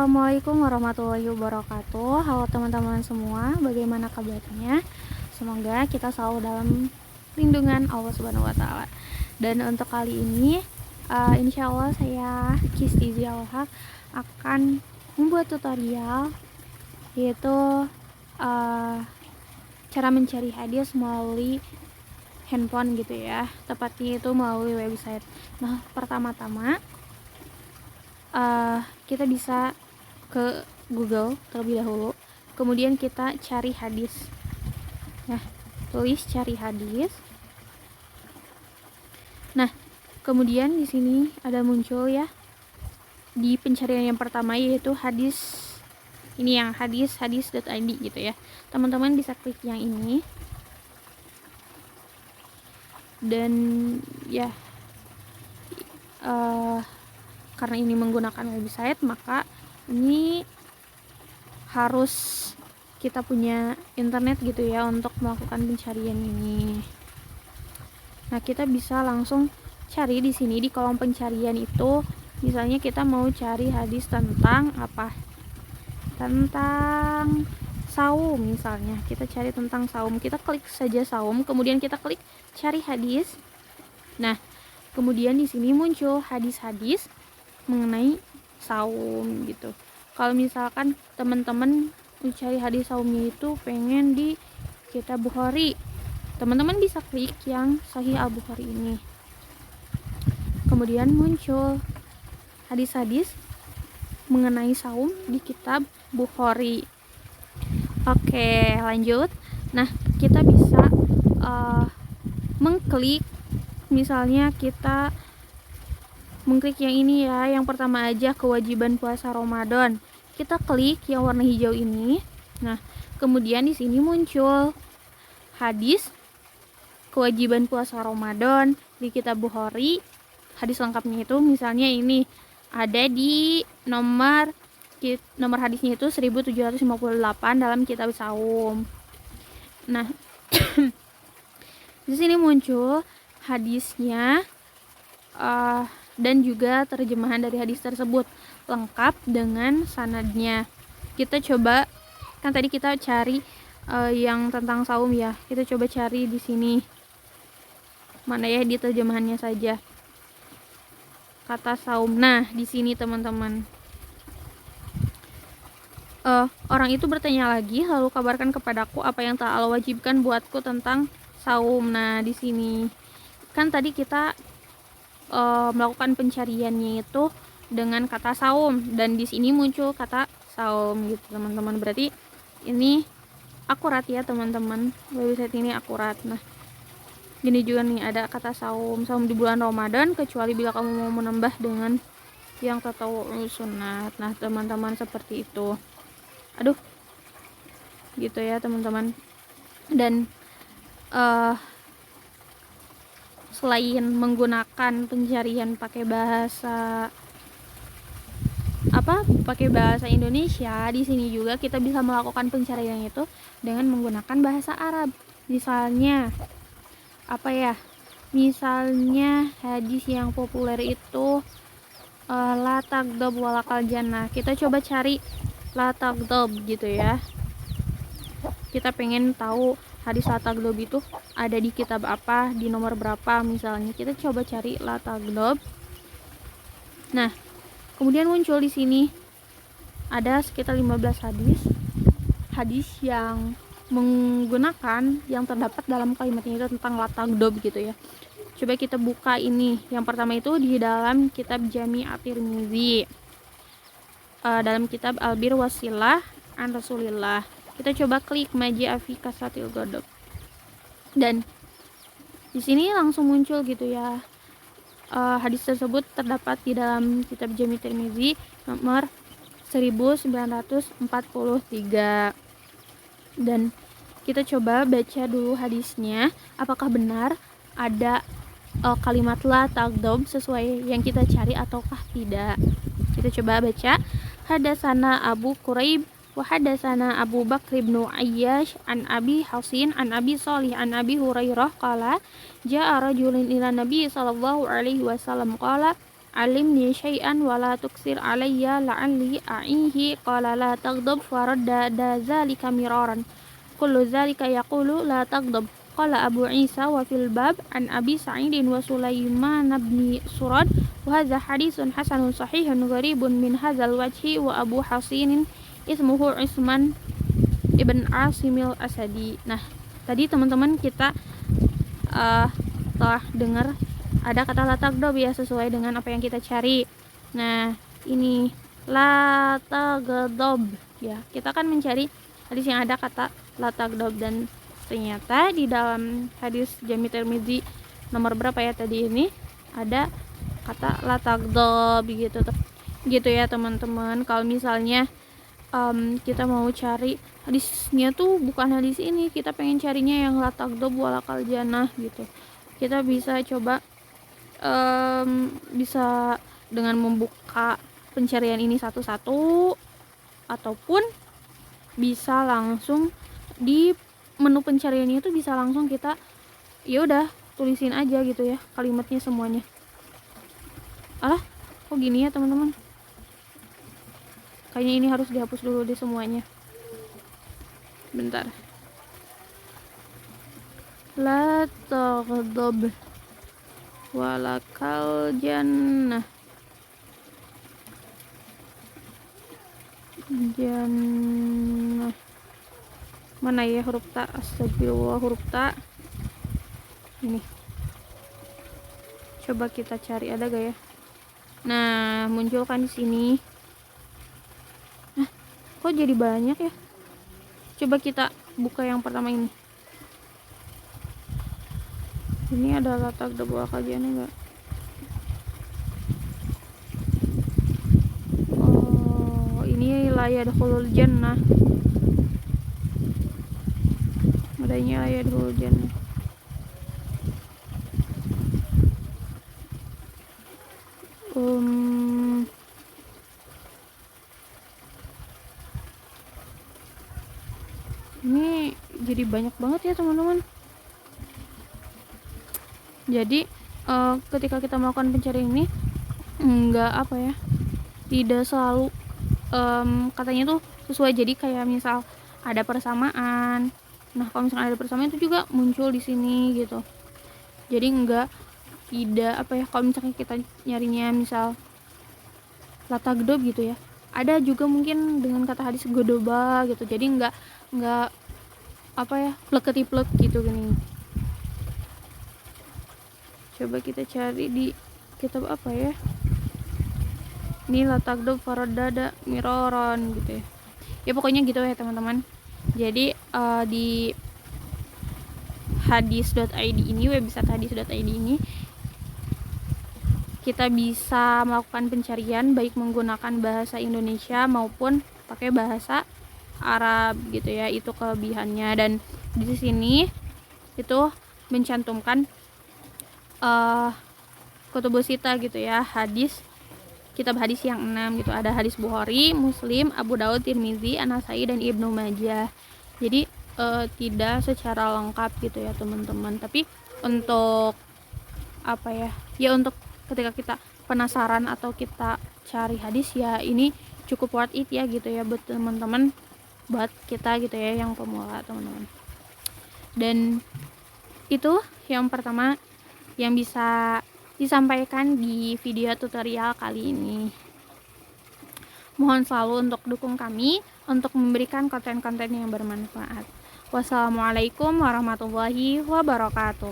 Assalamualaikum warahmatullahi wabarakatuh. Halo teman-teman semua, bagaimana kabarnya? Semoga kita selalu dalam lindungan Allah Subhanahu wa taala. Dan untuk kali ini insya Allah saya Kisti Alhaq akan membuat tutorial yaitu cara mencari hadiah melalui handphone gitu ya, tepatnya itu melalui website. Nah, pertama-tama kita bisa ke Google terlebih dahulu, kemudian kita cari hadis. Nah, tulis cari hadis. Nah, kemudian di sini ada muncul ya di pencarian yang pertama yaitu hadis. Ini yang hadis.id gitu ya. Teman-teman bisa klik yang ini. Dan ya karena ini menggunakan website, maka ini harus kita punya internet gitu ya untuk melakukan pencarian ini. Nah, kita bisa langsung cari di sini di kolom pencarian itu. Misalnya kita mau cari hadis tentang apa? Tentang saum misalnya. Kita cari tentang saum. Kita klik saja saum, kemudian kita klik cari hadis. Nah, kemudian di sini muncul hadis-hadis mengenai saum gitu. Kalau misalkan teman-teman mencari hadis saumnya itu pengen di kitab Bukhari, teman-teman bisa klik yang Sahih Al-Bukhari ini. Kemudian muncul hadis-hadis mengenai saum di kitab Bukhari. Oke, lanjut. Nah, kita bisa mengklik, misalnya kita mengklik yang ini ya, yang pertama aja, kewajiban puasa Ramadan. Kita klik yang warna hijau ini. Nah, kemudian di sini muncul hadis kewajiban puasa Ramadan di kitab Bukhari. Hadis lengkapnya itu misalnya ini ada di nomor hadisnya itu 1758 dalam kitab saum. Nah, di sini muncul hadisnya dan juga terjemahan dari hadis tersebut lengkap dengan sanadnya. Kita coba, kan tadi kita cari yang tentang saum ya. Kita coba cari di sini. Mana ya di terjemahannya saja kata saum. Nah, di sini teman-teman. Orang itu bertanya lagi, lalu kabarkan kepadaku apa yang telah Allah wajibkan buatku tentang saum. Nah, di sini kan tadi kita melakukan pencariannya itu dengan kata saum, dan di sini muncul kata saum gitu teman-teman. Berarti ini akurat ya teman-teman, website ini akurat. Nah, gini juga nih ada kata saum di bulan Ramadan kecuali bila kamu mau menambah dengan yang tatawwu sunat. Nah, teman-teman seperti itu. Aduh, gitu ya teman-teman. Dan selain menggunakan pencarian pakai bahasa Indonesia, di sini juga kita bisa melakukan pencarian itu dengan menggunakan bahasa Arab. Misalnya misalnya hadis yang populer itu la taghdab walakal jannah. Kita coba cari la taghdab gitu ya. Kita pengen tahu hadis la taghdab itu ada di kitab apa, di nomor berapa misalnya. Kita coba cari la taghdab. Nah, kemudian muncul di sini ada sekitar 15 hadis yang menggunakan yang terdapat dalam kalimatnya itu tentang la taghdab gitu ya. Coba kita buka ini. Yang pertama itu di dalam kitab Jami' at-Tirmizi, dalam kitab Al-Bir Wasilah an Rasulillah. Kita coba klik maji afi kasatil godok, dan di sini langsung muncul gitu ya. Hadis tersebut terdapat di dalam kitab Jami' Tirmizi nomor 1943. Dan kita coba baca dulu hadisnya, apakah benar ada kalimat la taghdab sesuai yang kita cari ataukah tidak. Kita coba baca. Hadatsana Abu Quraib wa hadatsana Abu Bakr bin Ayyash an Abi Hasin an Abi Shalih an Abi Hurairah qala jaa rajulun ila Nabi sallallahu alaihi wasallam qala alimni syai'an wa la tuksir alayya la'alli a'ihi qala la taghdab faradda dzalika miraran kullu dzalika yaqulu la taghdab qala Abu Isa wa fil bab an Abi Sa'idin wa Sulaiman bin Surad wa hadza haditsun hasanun sahihun gharibun min hadzal wajhi wa Abu Hasinin ismuhu Isman ibn Asimil Asadi. Nah, tadi teman-teman kita telah dengar ada kata la taghdab ya, sesuai dengan apa yang kita cari. Nah, ini la taghdab ya. Kita kan mencari hadis yang ada kata la taghdab, dan ternyata di dalam hadis Jami Tirmizi nomor berapa ya tadi ini ada kata la taghdab gitu ya teman-teman. Kalau misalnya kita mau cari hadisnya tuh bukan hadis ini, kita pengen carinya yang la taghdab walakal jannah gitu, kita bisa coba bisa dengan membuka pencarian ini satu-satu, ataupun bisa langsung di menu pencariannya itu bisa langsung kita ya udah tulisin aja gitu ya kalimatnya semuanya. Alah, kok gini ya teman-teman, kayaknya ini harus dihapus dulu deh semuanya, bentar. La taghdab walakal jannah mana ya huruf ta, astagfirullah, huruf ta ini coba kita cari ada gak ya. Nah, muncul kan di sini. Nah, kok jadi banyak ya, coba kita buka yang pertama ini. Ini ada la taghdab walakal jannah enggak? Oh, ini la yadkhulul jannah. Adanya la yadkhulul jannah. Ini jadi banyak banget ya teman-teman. Jadi ketika kita melakukan pencarian ini enggak apa ya, tidak selalu katanya tuh sesuai. Jadi kayak misal ada persamaan, nah kalau misalnya ada persamaan itu juga muncul di sini gitu. Jadi tidak apa ya, kalau misalnya kita nyarinya misal la taghdab gitu ya, ada juga mungkin dengan kata hadis godoba gitu, jadi enggak apa ya, plek-ketiplek gitu gini. Coba kita cari di kitab apa ya, ini la taghdab faradda miraran gitu ya. Ya pokoknya gitu ya teman-teman. Jadi di hadis.id ini, website hadis.id ini kita bisa melakukan pencarian baik menggunakan bahasa Indonesia maupun pakai bahasa Arab gitu ya. Itu kelebihannya, dan di sini itu mencantumkan kutubus sita gitu ya, kitab hadis yang 6 gitu. Ada hadis Bukhari, Muslim, Abu Daud, Tirmizi, An-Nasai, dan Ibnu Majah. Jadi tidak secara lengkap gitu ya teman-teman, tapi untuk apa ya, ya untuk ketika kita penasaran atau kita cari hadis ya ini cukup worth it ya gitu ya buat teman-teman, buat kita gitu ya yang pemula teman-teman. Dan itu yang pertama yang bisa disampaikan di video tutorial kali ini. Mohon selalu untuk dukung kami untuk memberikan konten-konten yang bermanfaat. Wassalamualaikum warahmatullahi wabarakatuh.